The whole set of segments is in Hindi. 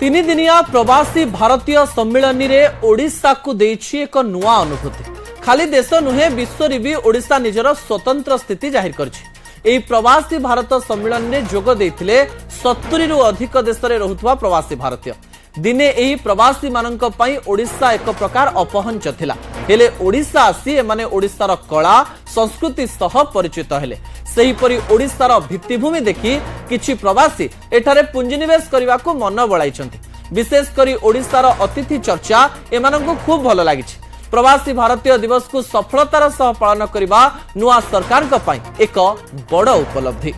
तीन दिनिया प्रवासी भारतीय सम्मिलन रे ओडिशा को देछि एक नुआ अनुभूति। खाली देश नुहे विश्व भी ओडिशा निजर स्वतंत्र स्थिति जाहिर करछि। एही प्रवासी भारत सम्मिलन में जोग देथिले 70 रु अधिक देश रे रहुतवा प्रवासी भारतीय। दिने एही प्रवासी माननक पई ओडिशा एक प्रकार अपहंच थिला। हेले ओडिशा आसी एमाने ओडिशार कला संस्कृति सह परिचित हेले। सेहीपरि ओडिशार भित्तिभूमि देखि किछि प्रवासी एठारे पुंजीनिवेश करने को मन बळाइछन्ति। विशेष करी ओडिशार अतिथि चर्चा एमानंकु खूब भल लागिछि। प्रवासी भारतीय दिवस को सफलतार सह पालन करबा नुआ सरकार का पई एक बड़ उपलब्धि।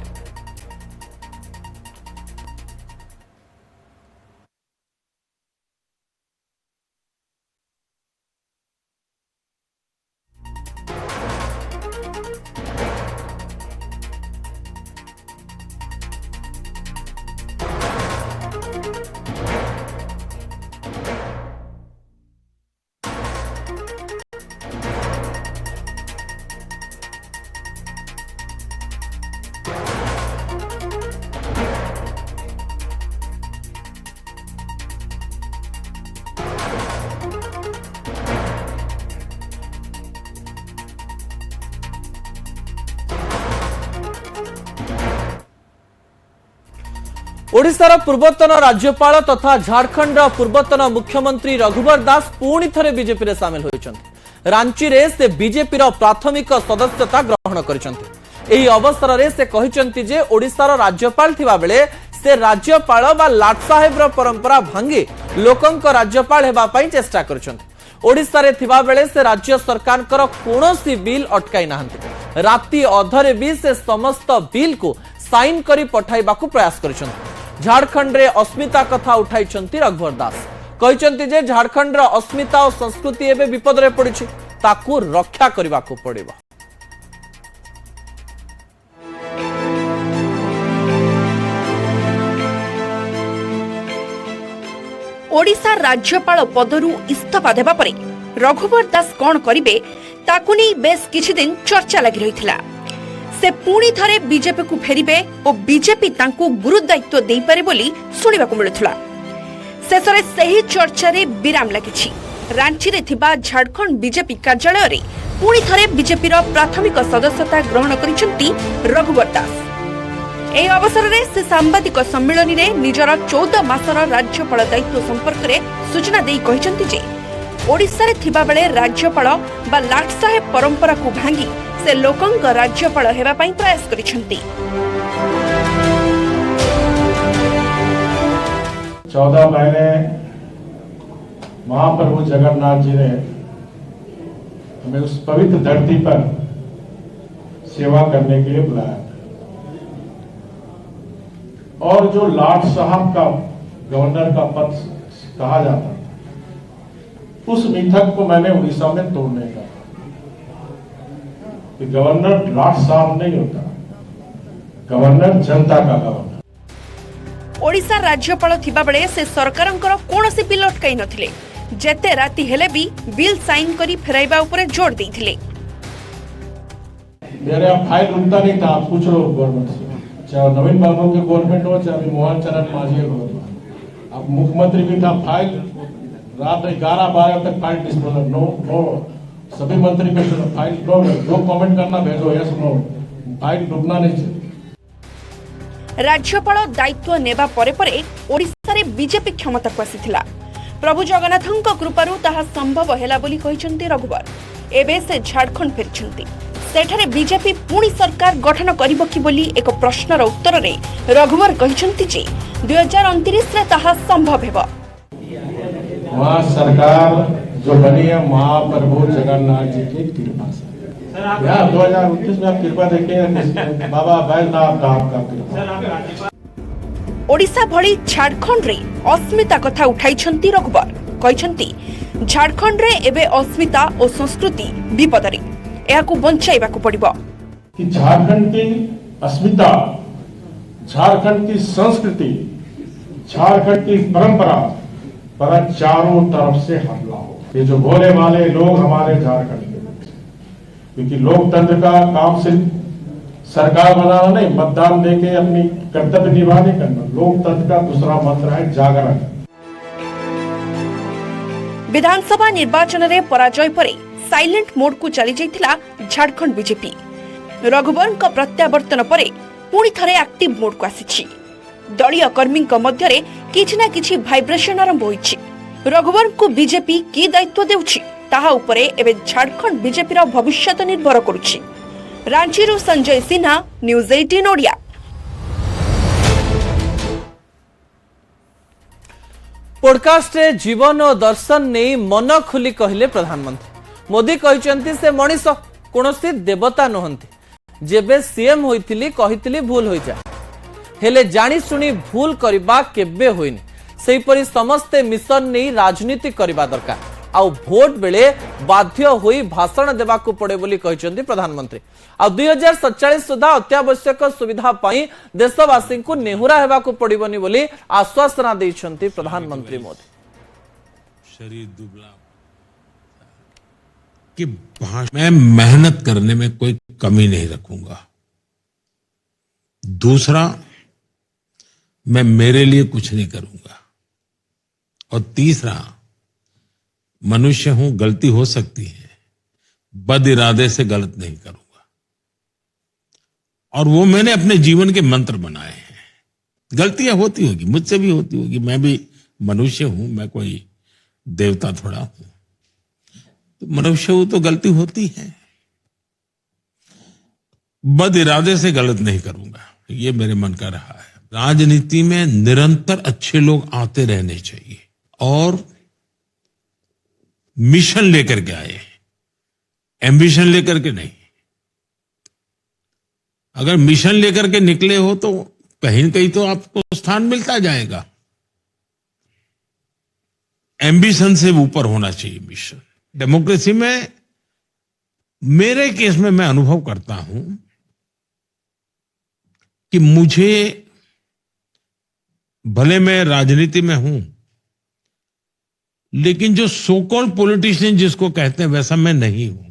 ओडिशार पूर्वतन राज्यपाल तथा झारखंड पूर्वतन मुख्यमंत्री रघुवर दास पुणी थरे बीजेपी रे सामिल होइछन्ति। रांची रे से बीजेपी रो प्राथमिक सदस्यता ग्रहण करिसन्ति। एही अवसर रे से कहिसन्ति जे ओडिशार राज्यपाल थिबा बेले से राज्यपाल बा लाट साहेब रो परंपरा भांगी लोकंक राज्यपाल हेबा पई चेष्टा करिसन्ति। ओडिशा रे थिबा बेले से राज्य सरकार कर कोनोसी बिल अटकाई नाहंति। राति अधरे भी से समस्त बिल को साइन करी पठाइबा को प्रयास करिसन्ति। झारखंड रे अस्मिता कथा उठाइछन्ति रघुवर दास। कहिसन्ति जे झारखंड रो अस्मिता और संस्कृति एबे विपद रे पड़िछि, ताकू रक्षा करबा को पड़िबो। ओडिशा राज्यपाल पदरु इस्तीफा देबा परे रघुवर दास कोन करिवे ताकू नै बेस किछि दिन चर्चा लागि रहितला। से पुणी थरे बीजेपी को फेरिबे और बीजेपी तांकू गुरुदायित्व देई पारे बोली सुनिबाकू मिलुथला। शेषरे सही चर्चा रे विराम लागिछि। रांची रे थिबा झारखंड बीजेपी कार्यालय रे पुणी थरे बीजेपी रो प्राथमिक सदस्यता ग्रहण करिसंती रघुवर दास। एही अवसर रे से सांबादिक सम्मेलन रे निजर 14 मासर राज्यपाल दायित्व संपर्क रे सूचना देई कहिसंती जे ओडिशा रे थिबा बेले राज्यपाल बा लाट साहेब परंपरा को भांगी से लोकंक राज्यपाल हेबा पई प्रयास करिसंती। 14 महीने महाप्रभु जगन्नाथ जी ने हमें उस पवित्र धरती पर सेवा करने के लिए बुलाया और जो लाट साहब का गवर्नर का पद कहा जाता था, उस मिथक को मैंने उड़ीसा में तोड़ने का। गवर्नर लाट साहब नहीं होता, गवर्नर जनता का गवर्नर। ओडिशा राज्यपाल थिबा बेले से सरकारंकर कोनोसी बिल अटकाई नथिले। जेते राति हेले भी बिल साइन करी फेराइबा ऊपर जोर देथिले। मेरे फाइल रुकता नहीं था, आप पूछ लो गवर्नमेंट से, चाहे नवीन बाबू के गवर्नमेंट हो चाहे मोहन चरण मांझी गवर्नमेंट। अब मुख्यमंत्री भी था, फाइल रात 11-12 तक फाइल डिस्पोजल नो सभी मंत्री के फाइल जो कमेंट करना भेजो, यस नो, फाइल रुकना नहीं चाहिए। राज्यपाल दायित्व नेबा परे परे ओडिशा रे बीजेपी क्षमता को आसीथिला। प्रभु जगन्नाथंक कृपारु ताहा संभव हैला बोली कहिसंती रघुवर। एबे से झारखंड फेरिछंती। सेठारे बीजेपी पुणी सरकार गठन करिबो कि बोली एक प्रश्नर उत्तर रे रघुवर कहिसंती जे 2029 रे ताहा संभव हेबो। वहाँ सरकार जो बनी है महाप्रभु जगन्नाथ जी की कृपा से। 2029 में आप कृपा देखिए, बाबा बैजनाथ धाम का कृपा। ओडिशा भली झारखंड रे अस्मिता कथा उठाइछंती रघुवर। कहिसंती झारखंड रे एबे अस्मिता और संस्कृति विपद रे, एहाकू बंचाइबा को पड़िबो। कि झारखंड की अस्मिता, झारखंड की संस्कृति, झारखंड की परंपरा पर चारों तरफ से हमला हो। ये जो भोले वाले लोग हमारे झारखंड के, क्योंकि लोकतंत्र का काम सिर्फ सरकार बनाना नहीं, मतदान देके अपनी कर्तव्य निभा नहीं करना। लोकतंत्र का दूसरा मंत्र है जागरण। विधानसभा निर्वाचन में पराजय पर साइलेंट मोड को चली जाइथिला झारखंड बीजेपी। रघुवर प्रत्यावर्तन पर पुणी थरे एक्टिव मोड को आसी दलीय कर्मी मध्य किछि ना किछि भाइब्रेशन आरंभ होइछि। रघुवर को बीजेपी की दायित्व देउछि ताहा उपरे एबे झारखंड बीजेपी रो भविष्य निर्भर करुछि। रांची रो संजय सिन्हा, न्यूज 18 ओडिया। पॉडकास्ट रे जीवन और दर्शन नहीं मन खुली कहले प्रधानमंत्री मोदी कहते से मनीष कौनसी देवता नुहंती जेबे सीएम होइतिली कहितिली भूल होई जा हेले जानी सुनी भूल करबा केबे होइनी सेहीपरि समस्ते मिशन नहीं राजनीति करबा दरकार आउ भोट बेले बाध्य होई भाषण देबाकू पड़े बोली कहचंती प्रधानमंत्री। आ 2047 सुधा अत्यावश्यक सुविधा पाई देशवासी को नेहुरा हेबाकू पड़िबनी बोली आश्वासना दैछंती प्रधानमंत्री मोदी। शरीर दुबला कि मैं मेहनत करने में कोई कमी नहीं रखूंगा। दूसरा, मैं मेरे लिए कुछ नहीं करूंगा। और तीसरा, मनुष्य हूं, गलती हो सकती है, बद इरादे से गलत नहीं करूंगा। और वो मैंने अपने जीवन के मंत्र बनाए हैं। गलतियां होती होगी, मुझसे भी होती होगी, मैं भी मनुष्य हूं, मैं कोई देवता थोड़ा हूं। तो मनुष्य हूं तो गलती होती है, बद इरादे से गलत नहीं करूंगा, ये मेरे मन का रहा है। राजनीति में निरंतर अच्छे लोग आते रहने चाहिए और मिशन लेकर के आए, एम्बिशन लेकर के नहीं। अगर मिशन लेकर के निकले हो तो कहीं न कहीं तो आपको स्थान मिलता जाएगा। एम्बिशन से ऊपर होना चाहिए मिशन। डेमोक्रेसी में मेरे केस में मैं अनुभव करता हूं कि मुझे, भले मैं राजनीति में हूं, लेकिन जो सो कॉल्ड पॉलिटिशियन जिसको कहते हैं वैसा मैं नहीं हूं।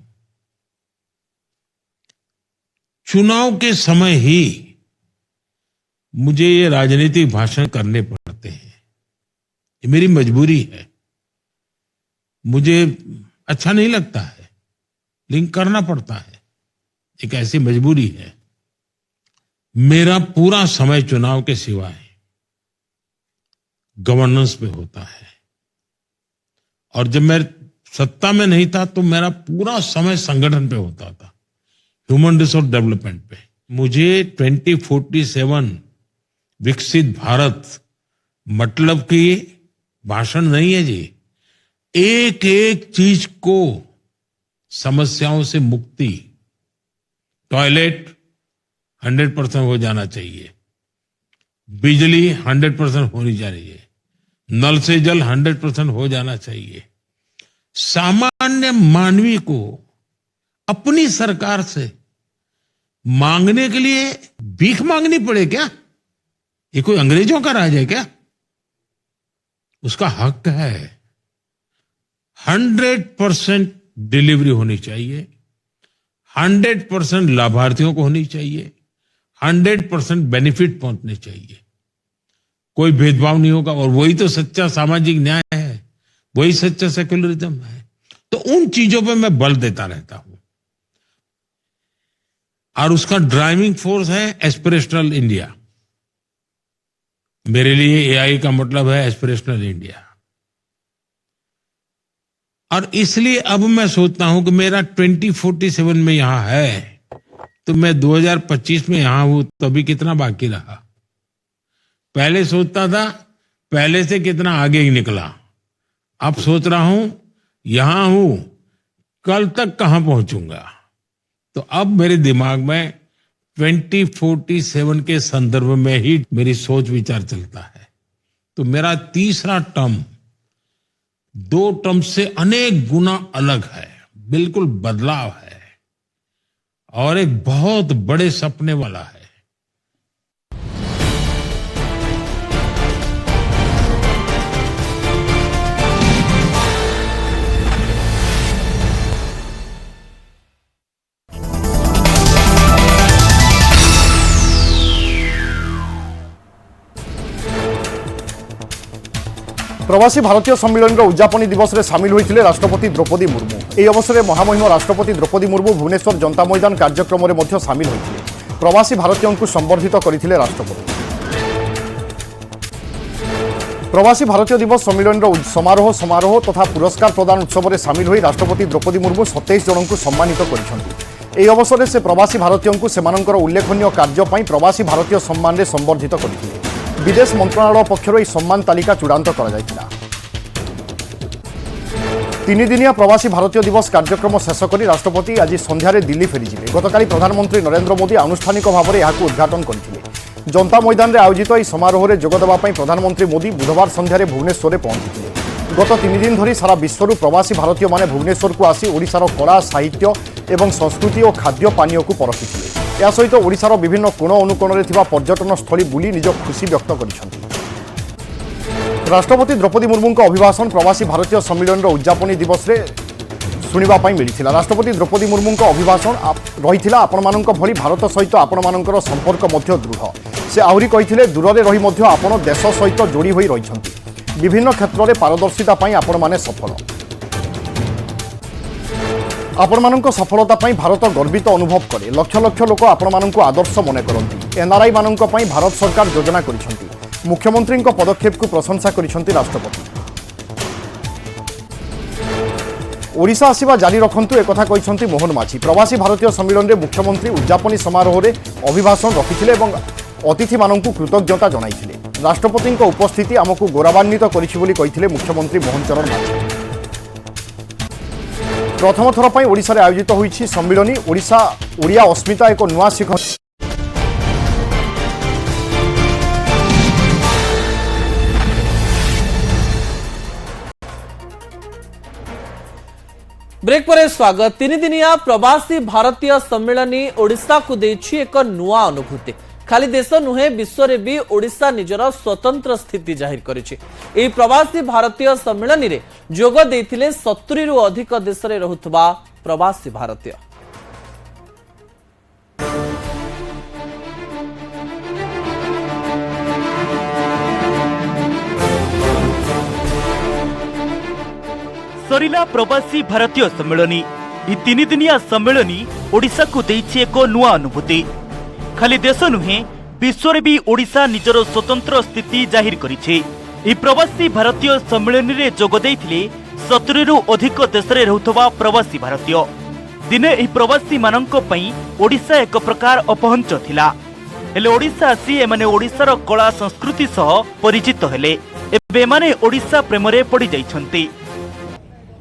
चुनाव के समय ही मुझे ये राजनीतिक भाषण करने पड़ते हैं, ये मेरी मजबूरी है। मुझे अच्छा नहीं लगता है, लेकिन करना पड़ता है, एक ऐसी मजबूरी है। मेरा पूरा समय चुनाव के सिवाय गवर्नेंस पे होता है, और जब मैं सत्ता में नहीं था तो मेरा पूरा समय संगठन पे होता था, ह्यूमन रिसोर्स डेवलपमेंट पे। मुझे 2047 विकसित भारत मतलब कि भाषण नहीं है जी, एक एक चीज को, समस्याओं से मुक्ति, टॉयलेट 100% हो जाना चाहिए, बिजली 100% होनी चाहिए, नल से जल 100% हो जाना चाहिए। सामान्य मानवी को अपनी सरकार से मांगने के लिए भीख मांगनी पड़े क्या? ये कोई अंग्रेजों का राज है क्या? उसका हक है। 100% डिलीवरी होनी चाहिए, 100% लाभार्थियों को होनी चाहिए, 100% बेनिफिट पहुंचने चाहिए, कोई भेदभाव नहीं होगा। और वही तो सच्चा सामाजिक न्याय है, वही सच्चा सेक्युलरिज्म है। तो उन चीजों पे मैं बल देता रहता हूं, और उसका ड्राइविंग फोर्स है एस्पिरेशनल इंडिया। मेरे लिए एआई का मतलब है एस्पिरेशनल इंडिया। और इसलिए अब मैं सोचता हूं कि मेरा 2047 में यहां है, तो मैं 2025 में यहां हूं, तो अभी कितना बाकी रहा। पहले सोचता था पहले से कितना आगे ही निकला, अब सोच रहा हूं यहां हूं, कल तक कहां पहुंचूंगा। तो अब मेरे दिमाग में 2047 के संदर्भ में ही मेरी सोच विचार चलता है। तो मेरा तीसरा टर्म 2 टर्म से अनेक गुना अलग है, बिल्कुल बदलाव है, और एक बहुत बड़े सपने वाला है। प्रवासी भारतीय सम्मेलन उद्यापनी दिवस में सामिल होते राष्ट्रपति द्रौपदी मुर्मू। यह अवसर में महामहिम राष्ट्रपति द्रौपदी मुर्मू भुवनेश्वर जनता मैदान कार्यक्रम में सामिल होते प्रवासी भारतीयों को संबर्धित करते राष्ट्रपति। प्रवासी भारतीय दिवस सम्मेलन समारोह तथा पुरस्कार प्रदान उत्सव में सामिल हो राष्ट्रपति द्रौपदी मुर्मू 27 जन को सम्मानित कर अवसर में से प्रवासी भारतीयों को सेमानंकर उल्लेखनीय कार्य प्रवासी भारतीय सम्मान में संबर्धित करते विदेश मंत्रणालय पक्षर यह सम्मान तालिका चूड़ांत कर 3 दिनिया प्रवासी भारतीय दिवस कार्यक्रम शेष कर राष्ट्रपति आज संध्यारे दिल्ली फेरीजिले। गतकाली प्रधानमंत्री नरेंद्र मोदी आनुष्ठानिक भाव में यह उद्घाटन करते जनता मैदान में आयोजित यह समारोह में जोगदेवा प्रधानमंत्री मोदी बुधवार संध्यारे भुवनेश्वर में पहुंची। गत 3 दिन धरी सारा विश्वर प्रवासी भारतीय माने भुवनेश्वर को आसी ओडिशार कला साहित्य एवं संस्कृति और खाद्य पानीय को परखिथिले। या सहित ओडिशार विभिन्न कोण अनुकोण में पर्यटन स्थली बुली निज खुशी व्यक्त कर राष्ट्रपति द्रौपदी मुर्मू अभिभाषण प्रवासी भारतीय सम्मेलन उद्यापनी दिवस में शुणा मिली। राष्ट्रपति द्रौपदी मुर्मू अभिभाषण रही आपण मानक भली भारत सहित आपण मानकर संपर्क दृढ़। से आहरी कही दूर में रही आपण देश सहित जोड़ी होई रही विभिन्न क्षेत्र में पारदर्शिता आपण माने सफल। आपण मानक सफलता पाई भारत गर्वित अनुभव करे। लक्ष लक्ष लोक आपण मानक आदर्श मन करती। एनआरआई मानक पाई भारत सरकार योजना करिसेंती। मुख्यमंत्री पदक्षेप को प्रशंसा करिसेंती राष्ट्रपति। ओडिशा आसिबा जारी रखंतु एकथा कहिसेंती मोहन माझी। प्रवासी भारतीय सम्मेलन में मुख्यमंत्री उद्यापनी समारोह में अभिभाषण रखिथिले एवं अतिथि मानकु कृतज्ञता जणाइथिले। राष्ट्रपति उपस्थिति आमको गौरवान्वित करिछि बोली कहिथिले मुख्यमंत्री मोहन चरण माझी। प्रथम थर पर ओडिशा रे आयोजित होईछि सम्मेलनी ओडिया अस्मिता एक नुआ शिखर। ब्रेक पर स्वागत। 3 दिनिया प्रवासी भारतीय सम्मेलनी ओडिशा को देछि एक नुआ अनुभूति। खाली देश नुहे विश्व रे भी ओडिशा निजर स्वतंत्र स्थिति जाहिर करिछि। एही प्रवासी भारतीय सम्मेलनी रे जोग देथिले 70 रु अधिक देश रे रहुतबा प्रवासी भारतीय। सरिला प्रवासी भारतीय सम्मेलनी। 3 दिनिया सम्मेलनी ओडिशा को देछि एक नुआ अनुभूति। खाली देश नुहे विश्व रे भी ओडिशा निजर स्वतंत्र स्थिति जाहिर करिछि। ई प्रवासी भारतीय सम्मेलन रे जोग देथिले 70 रु अधिक देश रे रहुतबा प्रवासी भारतीय। दिने ई प्रवासी मानक पई ओडिशा एक प्रकार अपहंच थिला। हेले ओडिशा आसी एमाने ओडिशार कला संस्कृति सह परिचित हेले। एबे माने ओडिशा प्रेम रे पड़ी जाइछंती।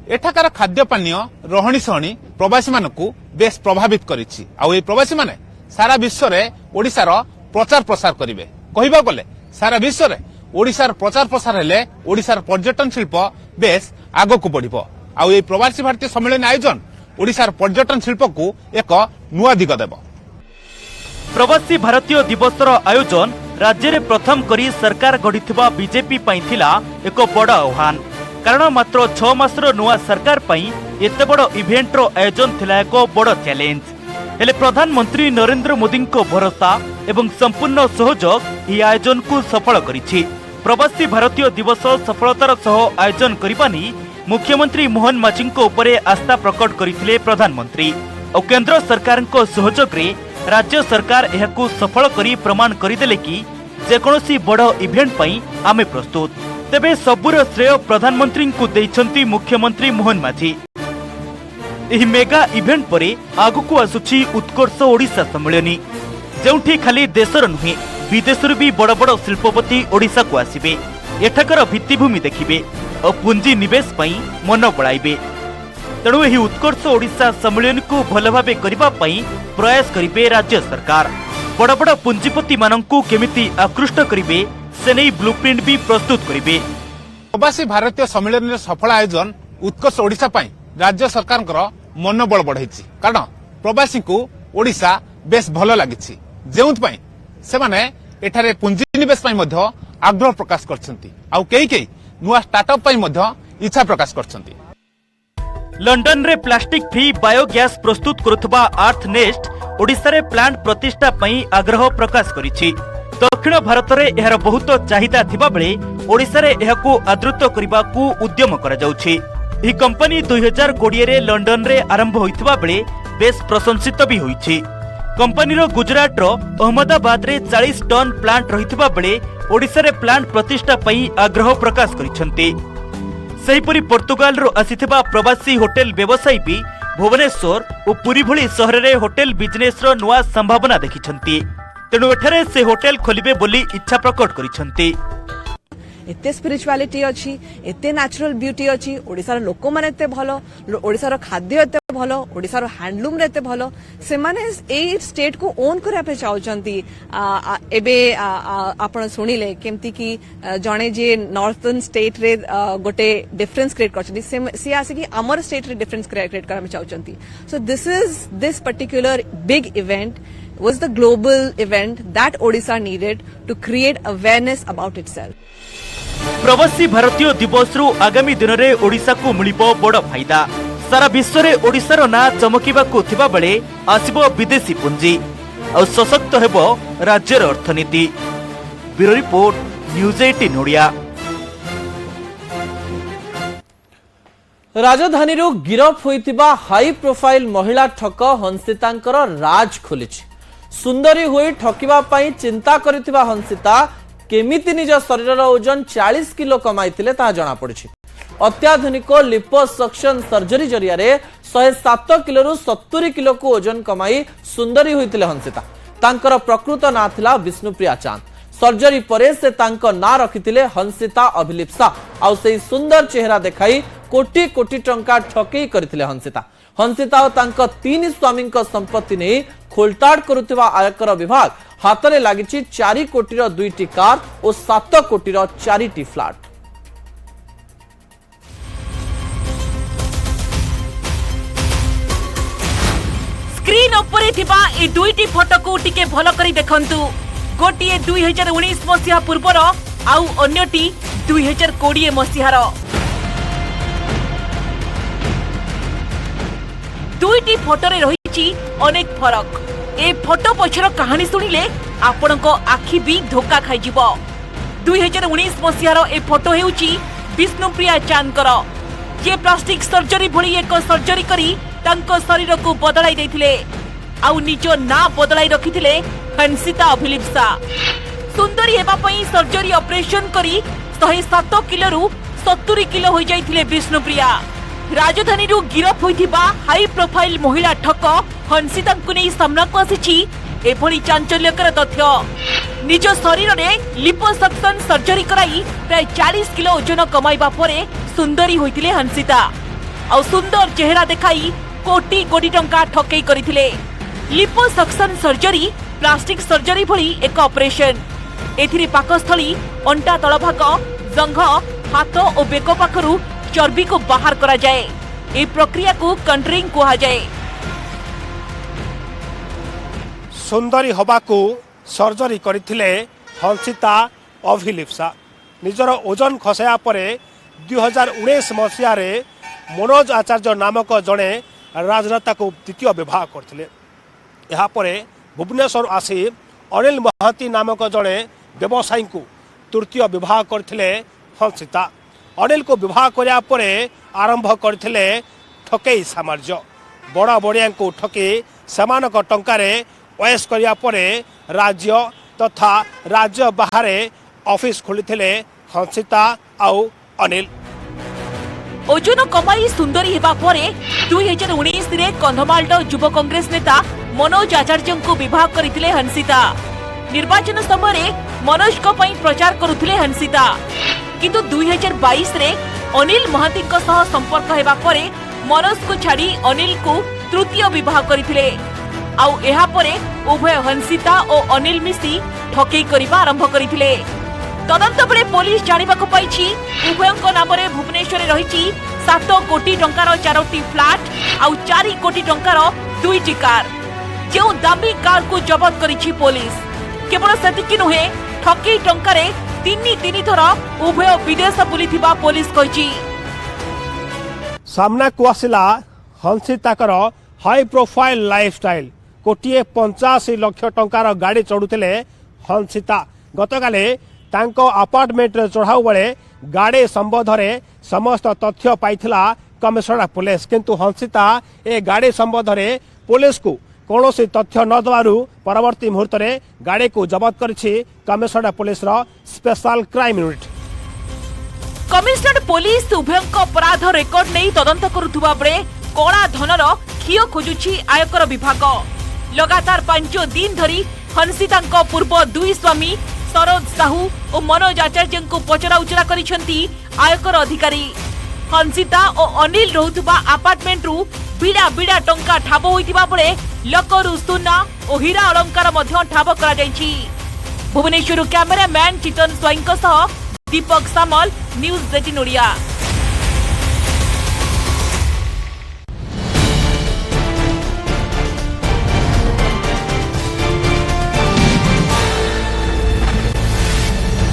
एठाकार खाद्य पानीय रहणी सहणी प्रवासी मानकु बेस प्रभावित करिछि। आउ ए प्रवासी माने सारा विश्व रे ओडिशार प्रचार प्रसार करिवे। कहिबा गले सारा विश्व रे ओडिशार प्रचार प्रसार हेले ओडिशार पर्यटन शिल्प बेस आगो को बढ़िबो। आउ ए प्रवासी भारतीय सम्मेलन आयोजन ओडिशार पर्यटन शिल्प को एक नुआ दिग देबो। प्रवासी भारतीय दिवसर आयोजन राज्य रे प्रथम करी सरकार गढ़िथिबा बीजेपी पई थिला एक बड़ आह्वान। कारण मात्र 6 मासर नुआ सरकार पई एते बड़ इवेंट रो आयोजन थिला एक बड़ चैलेंज। हेले प्रधानमंत्री नरेंद्र मोदी को भरोसा एवं संपूर्ण सहयोग ई आयोजन को सफल करिछि। प्रवासी भारतीय दिवस सफलतार सह आयोजन करबानी मुख्यमंत्री मोहन माझी को उपरे आस्था प्रकट करथिले प्रधानमंत्री। और केंद्र सरकार को सहयोग रे राज्य सरकार एहाकू सफल करी प्रमाण करिदेले कि जेकोसी बड़ इवेंट पई आमे प्रस्तुत। तेबे सबुर श्रेय प्रधानमंत्री को देइछंती मुख्यमंत्री मोहन माझी। एही मेगा इवेंट परे आगुकू आसुछि उत्कर्ष ओडिशा सम्मेलनी, जेउठी खाली देशर नुहे विदेशर भी बड़ बड़ शिल्पपति ओडिशा को आसिबे। एठाकर भित्तिभूमि देखिबे और पुंजी निवेश पई मन बळाइबे। तेणु एही उत्कर्ष ओडिशा सम्मेलन को भल भाबे करिबा पई प्रयास करिबे राज्य सरकार। बड़ बड़ पुंजीपति माननकू केमिति आकृष्ट करिबे से नहीं ब्लूप्रिंट भी प्रस्तुत करिबे। प्रवासी भारतीय सम्मेलन सफल आयोजन उत्कर्ष ओडिशा पई राज्य सरकार मनोबल बढ़ाई। कारण प्रवासी को ओडिशा बेस भल लगी जो से पुंजीनिवेश आग्रह प्रकाश कर नुआ स्टार्टअप इच्छा प्रकाश कर। लंडन रे प्लास्टिक फ्री बायोगैस प्रस्तुत करुवा अर्थ नेस्ट ओडिशा रे प्लांट प्रतिष्ठा पई आग्रह प्रकाश करिछि। दक्षिण भारत में यार बहुत चाहिदा थिबा बेले ओडिशा रे एहाकू आदृत करबाकू उद्यम करा जाउछि। ई कंपनी 2020 रे लंडन रे आरंभ होइथिबा बेले बेस प्रशंसित भी होइछि। कंपनीर गुजरात रो अहमदाबाद रे 40 टन प्लांट रहिथिबा बेले ओडिशा रे प्लांट प्रतिष्ठा पई आग्रह प्रकाश करिसंती। सेहिपरि पोर्तुगाल रो आसिथिबा प्रवासी होटेल व्यवसायी भी भुवनेश्वर और पुरी भली सहर रे होटेल बिजनेस रो नुआ संभावना देखिछंती। तेणु एठारे से होटेल खोलिबे बोली इच्छा प्रकट करिसंती। एते स्पिरिचुआलिटी अच्छी, एते नेचुरल ब्यूटी अच्छी, ओडिसार लोक माने एते भलो, ओडिसार खाद्य एते भलो, ओडिसार हैंडलूम रे एते भलो, से माने ए स्टेट को ओन करिया पे चाहउचंती। एबे आपण सुनिले केमती की जणे जे नॉर्थर्न स्टेट रे गोटे डिफरेंस क्रिएट करचंती, से आसे की हमर स्टेट रे डिफरेंस क्रिएट करा में चाहउचंती। So this particular big event was the global event that Odisha needed to create awareness about itself. प्रवासी भारतीय दिवस रु आगामी दिन में ओडिशा को मिलिबो बड़ फायदा। सारा विश्व रे ओडिशार ना चमकिबाकू थिबा बेले आसिबो विदेशी पुंजी और सशक्त हेबो राज्यर अर्थनीति। Bureau report, news 18 Odia. राजधानी गिरफ होइतिबा हाई प्रोफाइल महिला ठक हंसितांकर राज खोलिछि। सुंदरी होई ठकिबा पई चिंता करितिबा हंसिता केमिति निज शरीरर ओजन 40 किलो कमाइतिले ता जणा पड़िछि। अत्याधुनिक लिपोसक्शन सर्जरी जरिया 107 किलो रु 70 किलो को ओजन कमाई सुंदरी होइतिले हंसिता। तांकर प्रकृत ना थिला विष्णुप्रिया चांद। सर्जरी परे से तांको ना रखितिले हंसिता अभिलिप्सा। आउ सेही सुंदर चेहरा देखाई कोटी कोटी टंका ठकेई करथिले हंसिता। हंसिता और तांको 3 स्वामी संपत्ति नहीं खोलताड़ करुथिबा आयकर विभाग हाथरे लागिछि 4 कोटीर 2टी कार और 7 कोटीर 4टी फ्लैट। स्क्रीन उपरे थिबा ए 2टी फोटो को टिके भलो करी देखंतु। गोटिए 2019 मसिहा पूर्वर आउ अन्यटी 2020 मसिहार। 2टी फोटो रे रहिछि अनेक फरक। ए फोटो पछर कहानी सुनिले आपणको आखि भी धोखा खाइ जिवो। 2019 मसिहार ए फोटो हेउछि विष्णुप्रिया चांदकर, जे प्लास्टिक सर्जरी भली एक सर्जरी करी तांको शरीर को बदलाई दैथिले आउ निजो ना बदलाई रखिथिले हंसिता अभिलिप्सा। सुंदरी हेबा पई सर्जरी ऑपरेशन करी 107 किलो रु 70 किलो हो जाइथिले विष्णुप्रिया। राजधानी गिरफ होइथिबा हाई प्रोफाइल महिला ठक हंसिता को नहीं सामना को आसीछि एभली चांचल्यकर तथ्य। निज शरीर में लिपोसक्शन सर्जरी कराई प्राय 40 किलो ओजन कमाइबा परे सुंदरी होइथिले हंसिता। और सुंदर चेहरा देखाई कोटी कोटी टंका ठकेई करिथिले। लिपोसक्शन सर्जरी प्लास्टिक सर्जरी भली एक ऑपरेशन। एथिरे पाकस्थली अंटा तलभाग, जंघ, हाथ और बेक पाखरु चर्बी को बाहर करा जाए। ए प्रक्रिया को कंट्रिंग कहा जाए। सुंदरी हबाकू सर्जरी करथिले हंसिता अभिलिप्सा। निजर ओजन खसाया परे 2019 मसिया रे मनोज आचार्य नामक जड़े राजनेता को द्वितीय विवाह करथिले। यहाँ परे भुवनेश्वर आसी अनिल महांती नामक जड़े व्यवसायी को तृतीय विवाह करथिले हंसिता। अनिल को विवाह करिया परे आरंभ करथिले ठकेई साम्राज्य। बड़ा बड़िया को ठके समानक टंकारे वयस करिया परे राज्य तथा राज्य बाहर ऑफिस खोलिथिले हंसिता आउ अनिल। ओजन कमाई सुंदरी हेबा परे 2019 रे कंधमाल युव कांग्रेस नेता मनोज आचार्य को विवाह करथिले हंसिता। निर्वाचन समय मनोज को पई प्रचार करुथिले हंसिता। किंतु 2022 रे अनिल महांती को सह संपर्क हेबा परे मनोज को छाड़ी अनिल को तृतीय विवाह करथिले। आउ एहा परे उभय हंसिता और अनिल मिसी ठकेई करिबा आरंभ करथिले। तदंत बेले पुलिस जानिबाको पाइछि उभयଙ୍କ नामरे भुवनेश्वर रहिछि 7 कोटी टंकार 4टी फ्लैट आउ 4 कोटी टंकार 2टी कार। जो दाबी कार को जब्त करिछि पुलिस। केवल सेतिकी नुहे, ठकेई टंकारे 3 थर उभय विदेश बुलिथिबा पुलिस कहिछि। सामना को आसिला हंसिताकर हाई प्रोफाइल लाइफस्टाइल। कोटिए 85 लाख टंकार गाड़ी चढ़ुले हंसिता गतकाले तांको अपार्टमेंट चढ़ाऊ बेले गाड़ी संबंध में समस्त तथ्य पाइथिला कमिशनरेट पुलिस किंतु हंसिता ए गाड़ी संबंध में पुलिस को कौन तथ्य न दबारू परवर्ती मुहूर्त में गाड़ी को जबत करिछि कमिशनरेट पुलिस रो special crime unit. Commissionerate police उभयंक अपराध रेकर्ड नहीं तदंत करुवा बेले कला धनर खियो खोजुछि आयकर विभाग। लगातार 5 दिन धरी हंसिता पूर्व दुई स्वामी सरोज साहू और मनोज आचार्य को पचरा उचरा करिसेंती आयकर अधिकारी। हंसिता और अनिल रहुतबा अपार्टमेंट रु बिड़ा बिड़ा टंका ठाब होइतिबा बेले लकरु सुना और हीरा अलंकार मध्य ठाब करा जायछि। भुवनेश्वर कैमरामैन चितन स्वाईंक सह दीपक सामल न्यूज 18 ओडिया।